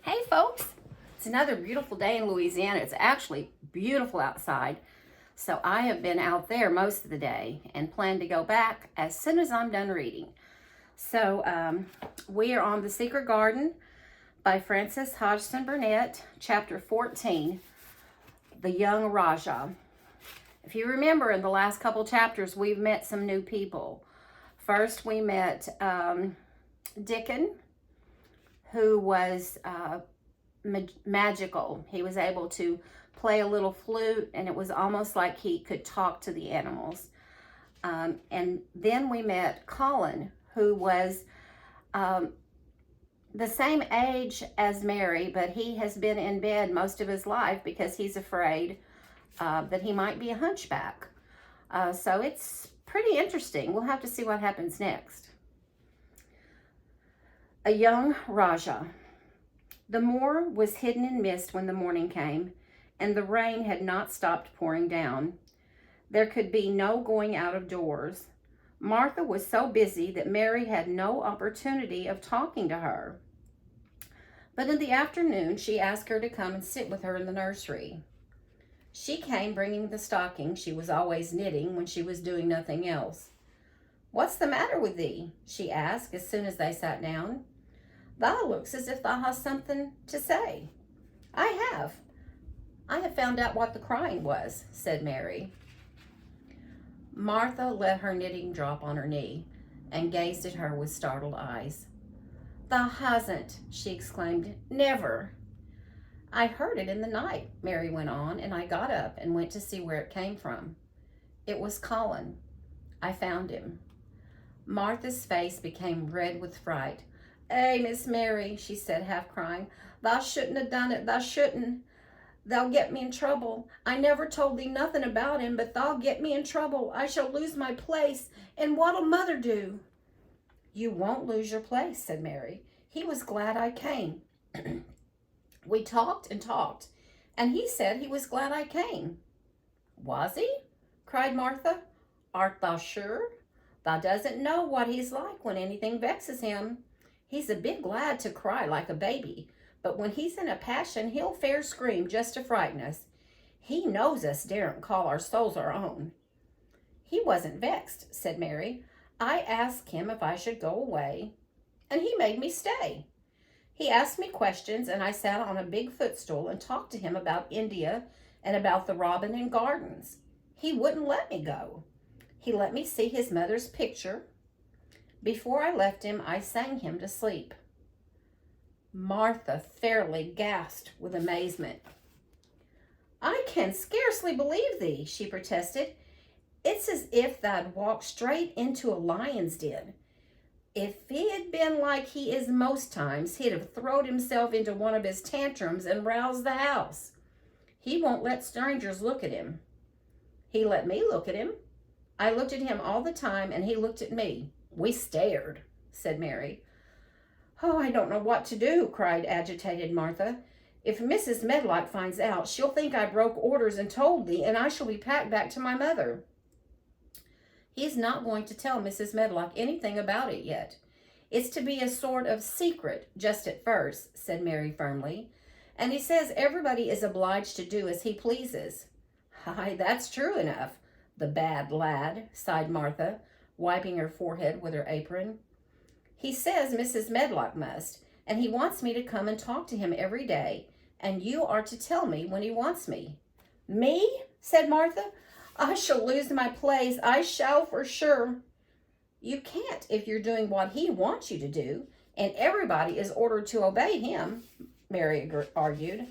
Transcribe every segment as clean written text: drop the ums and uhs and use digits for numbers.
Hey folks, it's another beautiful day in Louisiana. It's actually beautiful outside. So I have been out there most of the day and plan to go back as soon as I'm done reading. So we are on The Secret Garden by Frances Hodgson Burnett, chapter 14, The Young Rajah. If you remember, in the last couple chapters, we've met some new people. First, we met Dickon, who was magical. He was able to play a little flute, and it was almost like he could talk to the animals. And then we met Colin, who was the same age as Mary, but he has been in bed most of his life because he's afraid that he might be a hunchback. So it's pretty interesting. We'll have to see what happens next. A Young Rajah. The moor was hidden in mist when the morning came, and the rain had not stopped pouring down. There could be no going out of doors. Martha was so busy that Mary had no opportunity of talking to her. But in the afternoon, she asked her to come and sit with her in the nursery. She came bringing the stocking she was always knitting when she was doing nothing else. "What's the matter with thee?" she asked as soon as they sat down. "Thou looks as if thou hast something to say." I have found out what the crying was," said Mary. Martha let her knitting drop on her knee and gazed at her with startled eyes. "Thou hasn't," she exclaimed. "Never." "I heard it in the night," Mary went on, "and I got up and went to see where it came from. It was Colin. I found him." Martha's face became red with fright. "Eh, Miss Mary," she said, half crying, "thou shouldn't have done it. Thou shouldn't. Thou'll get me in trouble. I never told thee nothing about him, but thou'll get me in trouble. I shall lose my place, and what'll mother do?" "You won't lose your place," said Mary. "He was glad I came." "We talked and talked, and he said he was glad I came." "Was he?" cried Martha. "Art thou sure? Thou doesn't know what he's like when anything vexes him. He's a bit glad to cry like a baby, but when he's in a passion, he'll fair scream just to frighten us. He knows us daren't call our souls our own." "He wasn't vexed," said Mary. "I asked him if I should go away, and he made me stay. He asked me questions, and I sat on a big footstool and talked to him about India and about the Robin and Gardens. He wouldn't let me go. He let me see his mother's picture. Before I left him, I sang him to sleep." Martha fairly gasped with amazement. "I can scarcely believe thee," she protested. "It's as if thou'd walked straight into a lion's den. If he'd been like he is most times, he'd have throwed himself into one of his tantrums and roused the house. He won't let strangers look at him." "He let me look at him. I looked at him all the time, and he looked at me. We stared," said Mary. "Oh, I don't know what to do," cried agitated Martha. "If Mrs. Medlock finds out, she'll think I broke orders and told thee, and I shall be packed back to my mother." "He's not going to tell Mrs. Medlock anything about it yet. It's to be a sort of secret just at first," said Mary firmly. "And he says everybody is obliged to do as he pleases." "Aye, that's true enough, the bad lad," sighed Martha, wiping her forehead with her apron. "He says Mrs. Medlock must, and he wants me to come and talk to him every day, and you are to tell me when he wants me." "Me?" said Martha. "I shall lose my place. I shall for sure." "You can't if you're doing what he wants you to do, and everybody is ordered to obey him," Mary argued.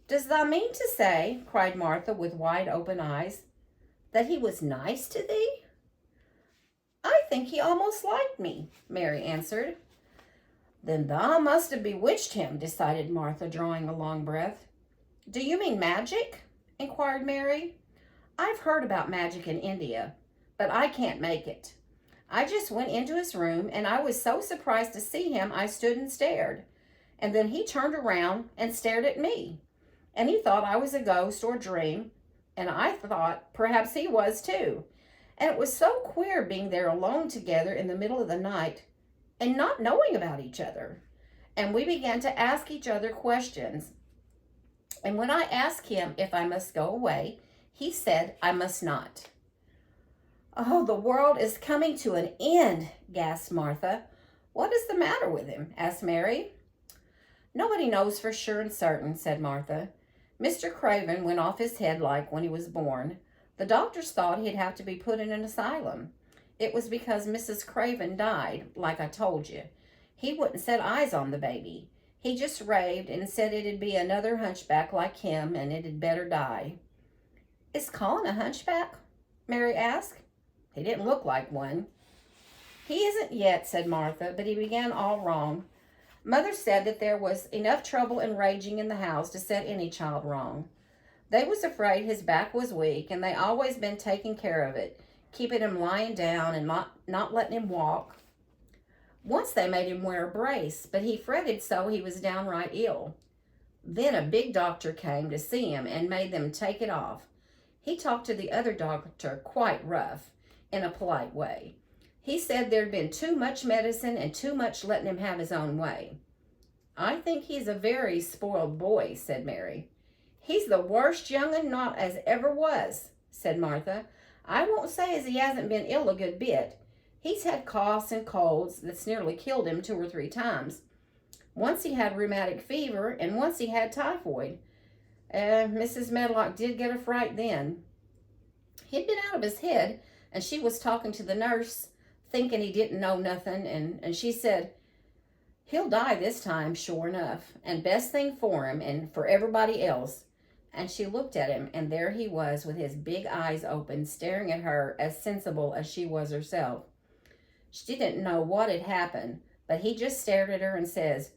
"Does thou mean to say," cried Martha with wide open eyes, "that he was nice to thee?" "I think he almost liked me," Mary answered. "Then thou must have bewitched him," decided Martha, drawing a long breath. "Do you mean magic?" inquired Mary. "I've heard about magic in India, but I can't make it. I just went into his room, and I was so surprised to see him I stood and stared, and then he turned around and stared at me, and he thought I was a ghost or dream, and I thought perhaps he was too. And it was so queer being there alone together in the middle of the night and not knowing about each other. and we began to ask each other questions. And when I asked him if I must go away, he said I must not. Oh, the world is coming to an end, gasped Martha. What is the matter with him? Asked Mary. Nobody knows for sure and certain, said Martha. Mr. Craven went off his head like when he was born. The doctors thought he'd have to be put in an asylum. It was because Mrs. Craven died, like I told you. He wouldn't set eyes on the baby. He just raved and said it'd be another hunchback like him and it'd better die. Is Colin a hunchback? Mary asked. He didn't look like one. He isn't yet, said Martha, but he began all wrong. Mother said that there was enough trouble and raging in the house to set any child wrong. They was afraid his back was weak, and they always been taking care of it, keeping him lying down and not letting him walk. Once they made him wear a brace, but he fretted so he was downright ill. Then a big doctor came to see him and made them take it off. He talked to the other doctor quite rough, in a polite way. He said there'd been too much medicine and too much letting him have his own way. I think he's a very spoiled boy, said Mary. He's the worst young'un not as ever was, said Martha. I won't say as he hasn't been ill a good bit. He's had coughs and colds that's nearly killed him 2 or 3 times. Once he had rheumatic fever, and once he had typhoid. Mrs. Medlock did get a fright then. He'd been out of his head, and she was talking to the nurse, thinking he didn't know nothing, and she said, he'll die this time, sure enough, and best thing for him and for everybody else. And she looked at him, and there he was with his big eyes open, staring at her as sensible as she was herself. She didn't know what had happened, but he just stared at her and says,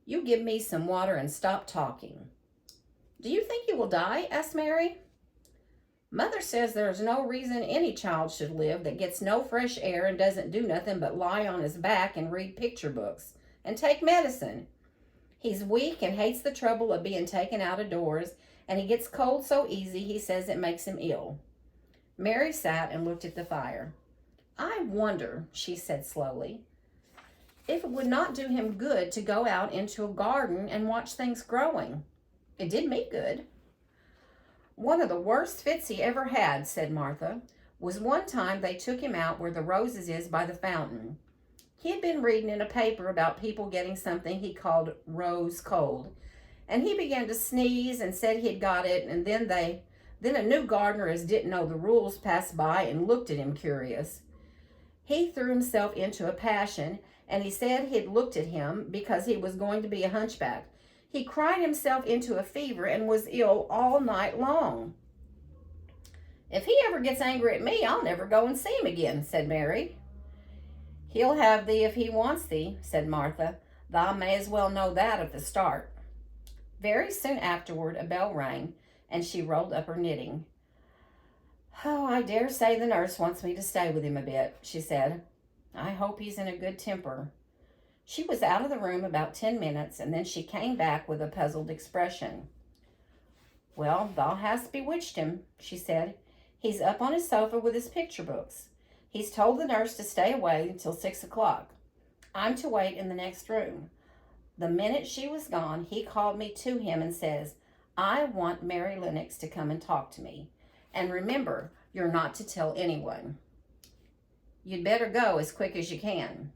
You give me some water and stop talking. Do you think he will die? Asked Mary. Mother says there's no reason any child should live that gets no fresh air and doesn't do nothing but lie on his back and read picture books and take medicine. He's weak and hates the trouble of being taken out of doors, and he gets cold so easy he says it makes him ill. Mary sat and looked at the fire. I wonder, she said slowly, if it would not do him good to go out into a garden and watch things growing. It did me good. One of the worst fits he ever had, said Martha, was one time they took him out where the roses is by the fountain. He had been reading in a paper about people getting something he called rose cold, and he began to sneeze and said he had got it, and then a new gardener as didn't know the rules passed by and looked at him curious. He threw himself into a passion, and he said he'd looked at him because he was going to be a hunchback. He cried himself into a fever and was ill all night long. If he ever gets angry at me, I'll never go and see him again, said Mary. He'll have thee if he wants thee, said Martha. Thou may as well know that at the start. Very soon afterward, a bell rang, and she rolled up her knitting. Oh, I dare say the nurse wants me to stay with him a bit, she said. I hope he's in a good temper. She was out of the room about 10 minutes, and then she came back with a puzzled expression. Well, thou hast bewitched him, she said. He's up on his sofa with his picture books. He's told the nurse to stay away until 6 o'clock. I'm to wait in the next room. The minute she was gone, he called me to him and says, I want Mary Lennox to come and talk to me. And remember, you're not to tell anyone. You'd better go as quick as you can.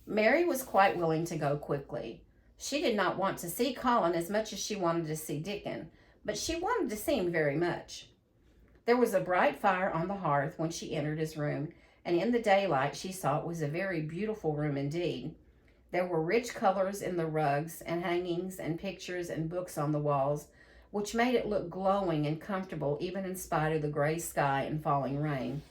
Mary was quite willing to go quickly. She did not want to see Colin as much as she wanted to see Dickon, but she wanted to see him very much. There was a bright fire on the hearth when she entered his room, and in the daylight she saw it was a very beautiful room indeed. There were rich colors in the rugs and hangings and pictures and books on the walls, which made it look glowing and comfortable even in spite of the gray sky and falling rain.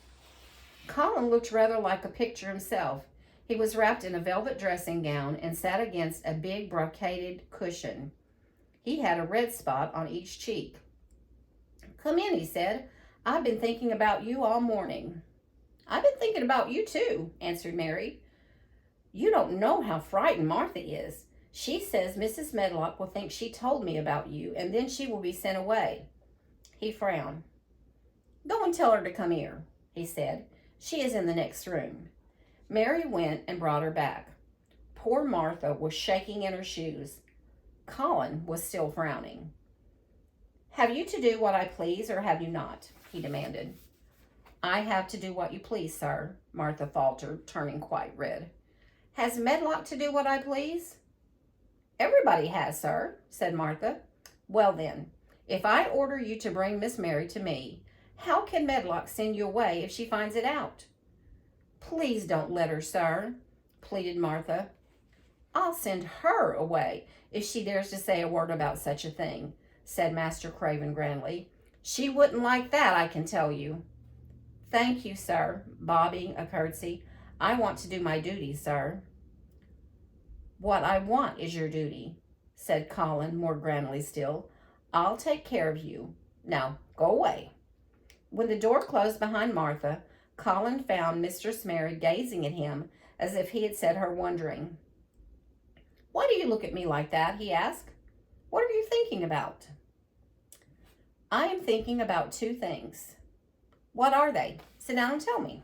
Colin looked rather like a picture himself. He was wrapped in a velvet dressing gown and sat against a big brocaded cushion. He had a red spot on each cheek. Come in, he said. I've been thinking about you all morning. I've been thinking about you too, answered Mary. You don't know how frightened Martha is. She says Mrs. Medlock will think she told me about you, and then she will be sent away. He frowned. Go and tell her to come here, he said. She is in the next room. Mary went and brought her back. Poor Martha was shaking in her shoes. Colin was still frowning. "Have you to do what I please, or have you not?" he demanded. "I have to do what you please, sir," Martha faltered, turning quite red. "Has Medlock to do what I please?" "Everybody has, sir," said Martha. "Well then, if I order you to bring Miss Mary to me, how can Medlock send you away if she finds it out?" "Please don't let her, sir," pleaded Martha. "I'll send her away if she dares to say a word about such a thing," said Master Craven grandly. "She wouldn't like that, I can tell you." "Thank you, sir," bobbing a curtsy. "I want to do my duty, sir." "What I want is your duty," said Colin more grandly still. "I'll take care of you. Now, go away." When the door closed behind Martha, Colin found Mistress Mary gazing at him as if he had set her wondering. "Why do you look at me like that?" he asked. "What are you thinking about?" "I am thinking about two things." "What are they? Sit down and tell me."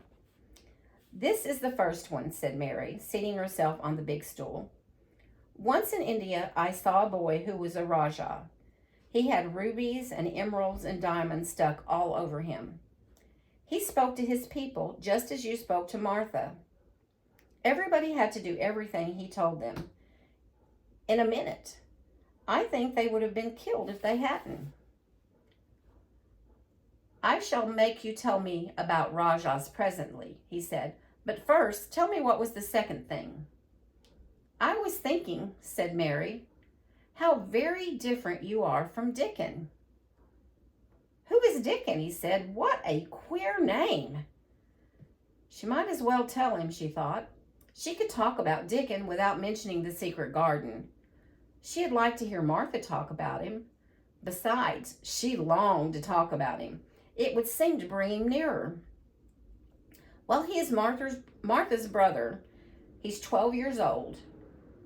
"This is the first one," said Mary, seating herself on the big stool. "Once in India I saw a boy who was a Rajah. He had rubies and emeralds and diamonds stuck all over him. He spoke to his people just as you spoke to Martha. Everybody had to do everything he told them in a minute. I think they would have been killed if they hadn't." "I shall make you tell me about Rajahs presently," he said. "But first, tell me what was the second thing." "I was thinking," said Mary, "how very different you are from Dickon." "Who is Dickon?" he said. "What a queer name." She might as well tell him, she thought. She could talk about Dickon without mentioning the secret garden. She had liked to hear Martha talk about him. Besides, she longed to talk about him. It would seem to bring him nearer. "Well, he is Martha's brother. He's 12 years old,"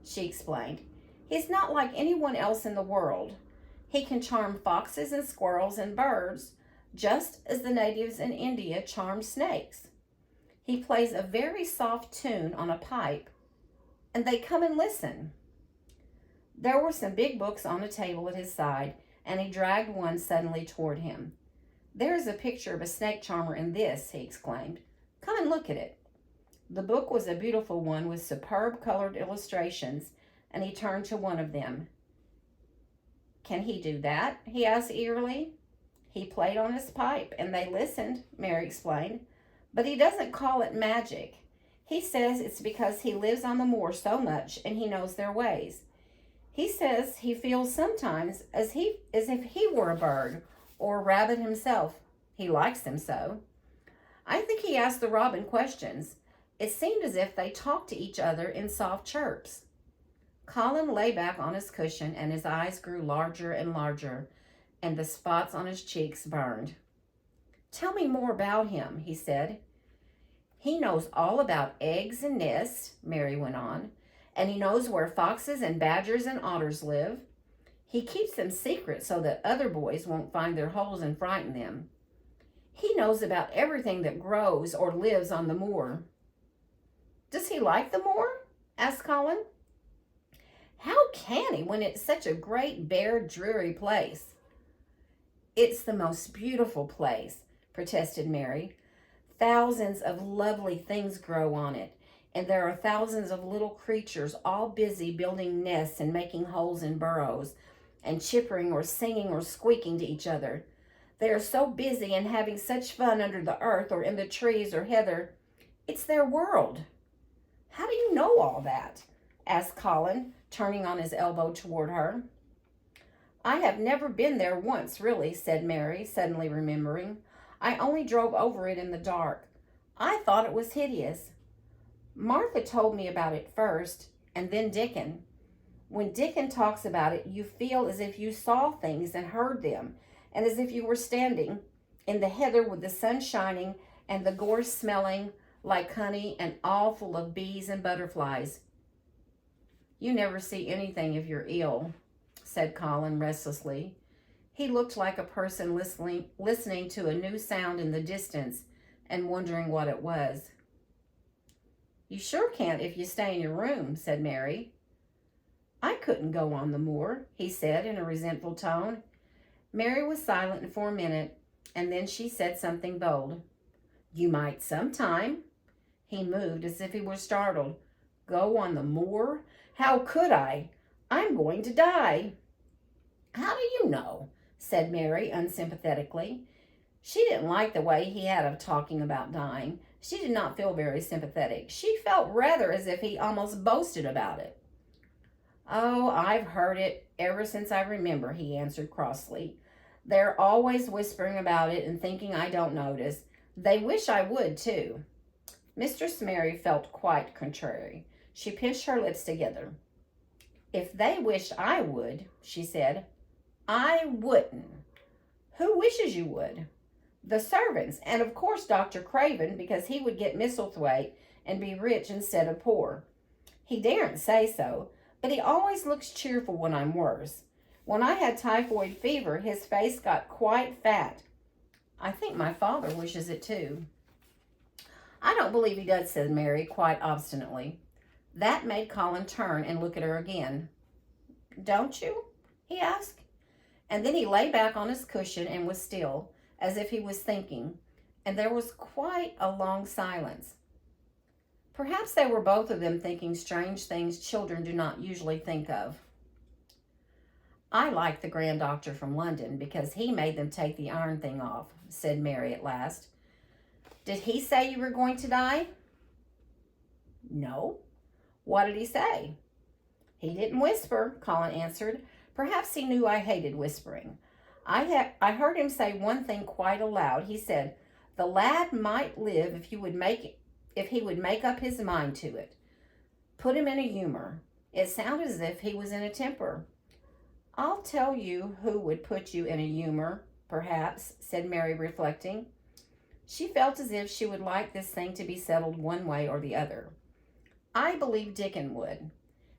she explained. "He's not like anyone else in the world. He can charm foxes and squirrels and birds, just as the natives in India charm snakes. He plays a very soft tune on a pipe, and they come and listen." There were some big books on a table at his side, and he dragged one suddenly toward him. "There is a picture of a snake charmer in this," he exclaimed. "Come and look at it." The book was a beautiful one with superb colored illustrations, and he turned to one of them. "Can he do that?" he asked eagerly. "He played on his pipe, and they listened," Mary explained. "But he doesn't call it magic. He says it's because he lives on the moor so much and he knows their ways. He says he feels sometimes as if he were a bird or a rabbit himself. He likes them so. I think he asked the robin questions. It seemed as if they talked to each other in soft chirps." Colin lay back on his cushion, and his eyes grew larger and larger, and the spots on his cheeks burned. "Tell me more about him," he said. "He knows all about eggs and nests," Mary went on, "and he knows where foxes and badgers and otters live. He keeps them secret so that other boys won't find their holes and frighten them. He knows about everything that grows or lives on the moor." "Does he like the moor?" asked Colin. "How can he when it's such a great, bare, dreary place?" "It's the most beautiful place," protested Mary. "Thousands of lovely things grow on it, and there are thousands of little creatures all busy building nests and making holes in burrows, and chippering or singing or squeaking to each other. They are so busy and having such fun under the earth or in the trees or heather. It's their world." "How do you know all that?" asked Colin, turning on his elbow toward her. "I have never been there once, really," said Mary, suddenly remembering. "I only drove over it in the dark. I thought it was hideous. Martha told me about it first, and then Dickon. When Dickon talks about it, you feel as if you saw things and heard them, and as if you were standing in the heather with the sun shining and the gorse smelling like honey and all full of bees and butterflies." "You never see anything if you're ill," said Colin restlessly. He looked like a person listening to a new sound in the distance and wondering what it was. You sure can't if you stay in your room, said Mary. I couldn't go on the moor, he said in a resentful tone. Mary was silent for a minute, and then she said something bold. You might sometime. He moved as if he were startled. Go on the moor? How could I? I'm going to die. How do you know? Said Mary unsympathetically. She didn't like the way he had of talking about dying. She did not feel very sympathetic. She felt rather as if he almost boasted about it. Oh, I've heard it ever since I remember, he answered crossly. They're always whispering about it and thinking I don't notice. They wish I would, too. Mistress Mary felt quite contrary. She pinched her lips together. If they wished I would, she said, I wouldn't. Who wishes you would? The servants, and of course Dr. Craven, because he would get Misselthwaite and be rich instead of poor. He daren't say so, but he always looks cheerful when I'm worse. When I had typhoid fever, his face got quite fat. I think my father wishes it too. I don't believe he does, said Mary, quite obstinately. That made Colin turn and look at her again. Don't you? He asked. And then he lay back on his cushion and was still, as if he was thinking, and there was quite a long silence. Perhaps they were both of them thinking strange things children do not usually think of. I like the Grand Doctor from London because he made them take the iron thing off, said Mary at last. Did he say you were going to die? No. What did he say? He didn't whisper, Colin answered. Perhaps he knew I hated whispering. I heard him say one thing quite aloud. He said, the lad might live if he would make up his mind to it. Put him in a humor. It sounded as if he was in a temper. I'll tell you who would put you in a humor, perhaps, said Mary, reflecting. She felt as if she would like this thing to be settled one way or the other. I believe Dickon would.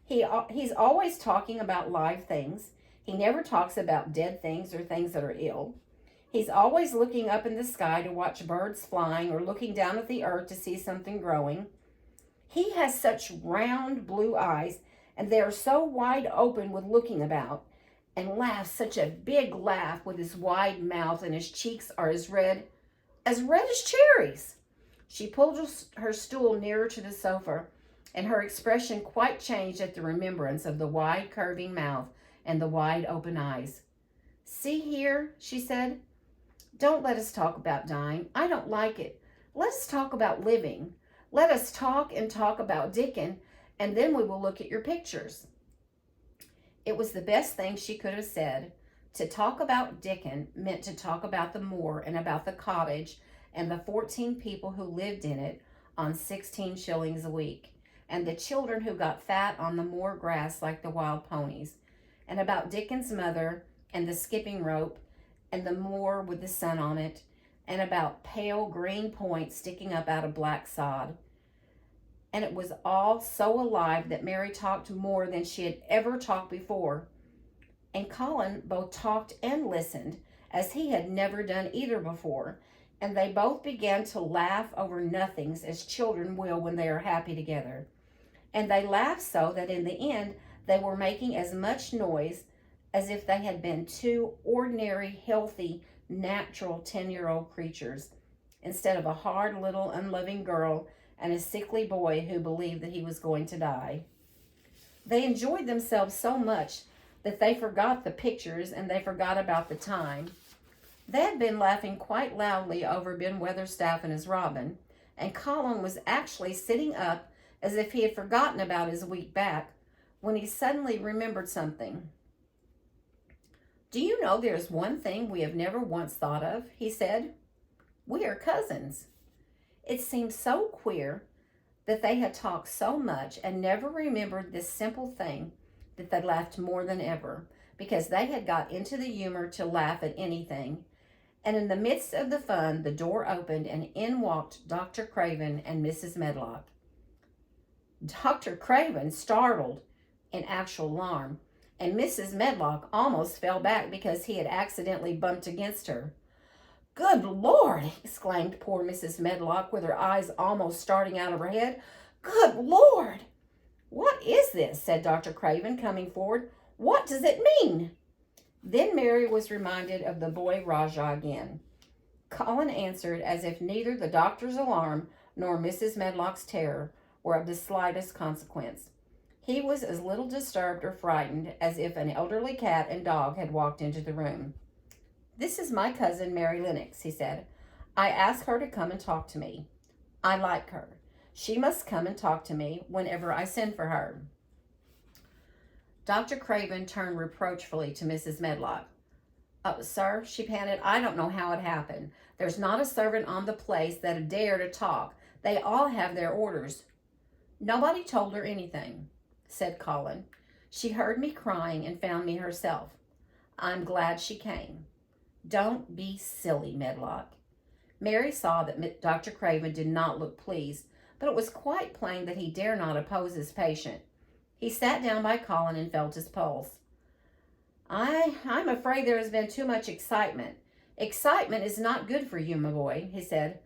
He's always talking about live things. He never talks about dead things or things that are ill. He's always looking up in the sky to watch birds flying or looking down at the earth to see something growing. He has such round blue eyes, and they are so wide open with looking about, and laughs such a big laugh with his wide mouth, and his cheeks are as red as cherries. She pulled her stool nearer to the sofa, and her expression quite changed at the remembrance of the wide curving mouth and the wide open eyes. See here, she said, don't let us talk about dying. I don't like it. Let us talk about living. Let us talk and talk about Dickon, and then we will look at your pictures. It was the best thing she could have said. To talk about Dickon meant to talk about the moor and about the cottage and the 14 people who lived in it on 16 shillings a week, and the children who got fat on the moor grass like the wild ponies, and about Dickon's mother and the skipping rope and the moor with the sun on it, and about pale green points sticking up out of black sod. And it was all so alive that Mary talked more than she had ever talked before. And Colin both talked and listened, as he had never done either before, and they both began to laugh over nothings as children will when they are happy together. And they laughed so that in the end they were making as much noise as if they had been two ordinary, healthy, natural 10-year-old creatures, instead of a hard little unloving girl and a sickly boy who believed that he was going to die. They enjoyed themselves so much that they forgot the pictures and they forgot about the time. They had been laughing quite loudly over Ben Weatherstaff and his robin, and Colin was actually sitting up as if he had forgotten about his weak back, when he suddenly remembered something. Do you know there is one thing we have never once thought of, he said. We are cousins. It seemed so queer that they had talked so much and never remembered this simple thing that they laughed more than ever, because they had got into the humor to laugh at anything. And in the midst of the fun, the door opened and in walked Dr. Craven and Mrs. Medlock. Dr. Craven startled in actual alarm, and Mrs. Medlock almost fell back because he had accidentally bumped against her. Good Lord, exclaimed poor Mrs. Medlock with her eyes almost starting out of her head. Good Lord! What is this? Said Dr. Craven, coming forward. What does it mean? Then Mary was reminded of the boy Rajah again. Colin answered as if neither the doctor's alarm nor Mrs. Medlock's terror were of the slightest consequence. He was as little disturbed or frightened as if an elderly cat and dog had walked into the room. This is my cousin Mary Lennox, he said. I asked her to come and talk to me. I like her. She must come and talk to me whenever I send for her. Dr. Craven turned reproachfully to Mrs. Medlock. Sir, she panted, I don't know how it happened. There's not a servant on the place that'd dare to talk. They all have their orders. Nobody told her anything, said Colin. She heard me crying and found me herself. I'm glad she came. Don't be silly, Medlock. Mary saw that Dr. Craven did not look pleased, but it was quite plain that he dare not oppose his patient. He sat down by Colin and felt his pulse. I'm afraid there has been too much excitement. Excitement is not good for you, my boy, he said.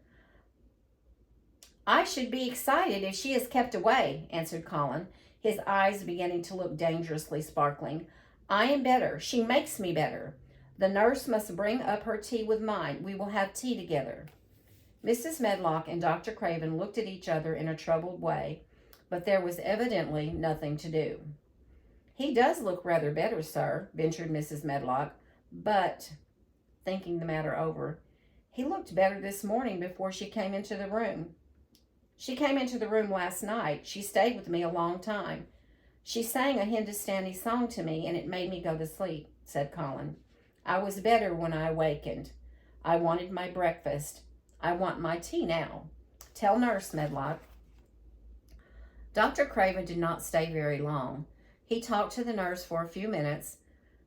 I should be excited if she is kept away, answered Colin, his eyes beginning to look dangerously sparkling. I am better. She makes me better. The nurse must bring up her tea with mine. We will have tea together. Mrs. Medlock and Dr. Craven looked at each other in a troubled way, but there was evidently nothing to do. He does look rather better, sir, ventured Mrs. Medlock, but, thinking the matter over, he looked better this morning before she came into the room. She came into the room last night. She stayed with me a long time. She sang a Hindustani song to me, and it made me go to sleep, said Colin. I was better when I awakened. I wanted my breakfast. I want my tea now. Tell Nurse Medlock. Dr. Craven did not stay very long. He talked to the nurse for a few minutes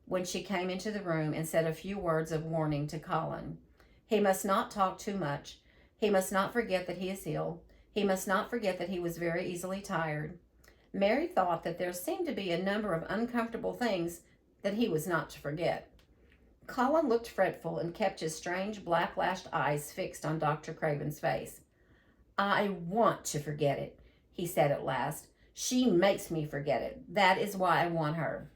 when she came into the room and said a few words of warning to Colin. He must not talk too much. He must not forget that he is ill. He must not forget that he was very easily tired. Mary thought that there seemed to be a number of uncomfortable things that he was not to forget. Colin looked fretful and kept his strange black-lashed eyes fixed on Dr. Craven's face. I want to forget it, he said at last. She makes me forget it. That is why I want her.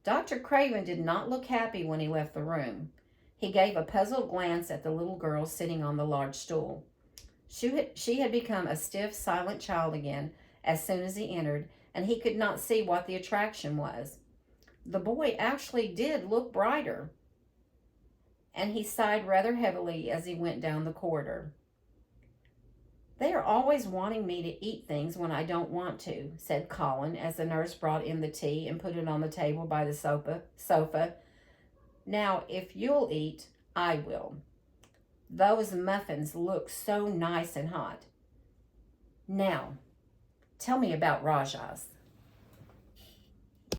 Dr. Craven did not look happy when he left the room. He gave a puzzled glance at the little girl sitting on the large stool. She had become a stiff, silent child again as soon as he entered, and he could not see what the attraction was. The boy actually did look brighter, and he sighed rather heavily as he went down the corridor. They are always wanting me to eat things when I don't want to, said Colin as the nurse brought in the tea and put it on the table by the sofa. Now, if you'll eat, I will. Those muffins look so nice and hot. Now, tell me about Rajah's.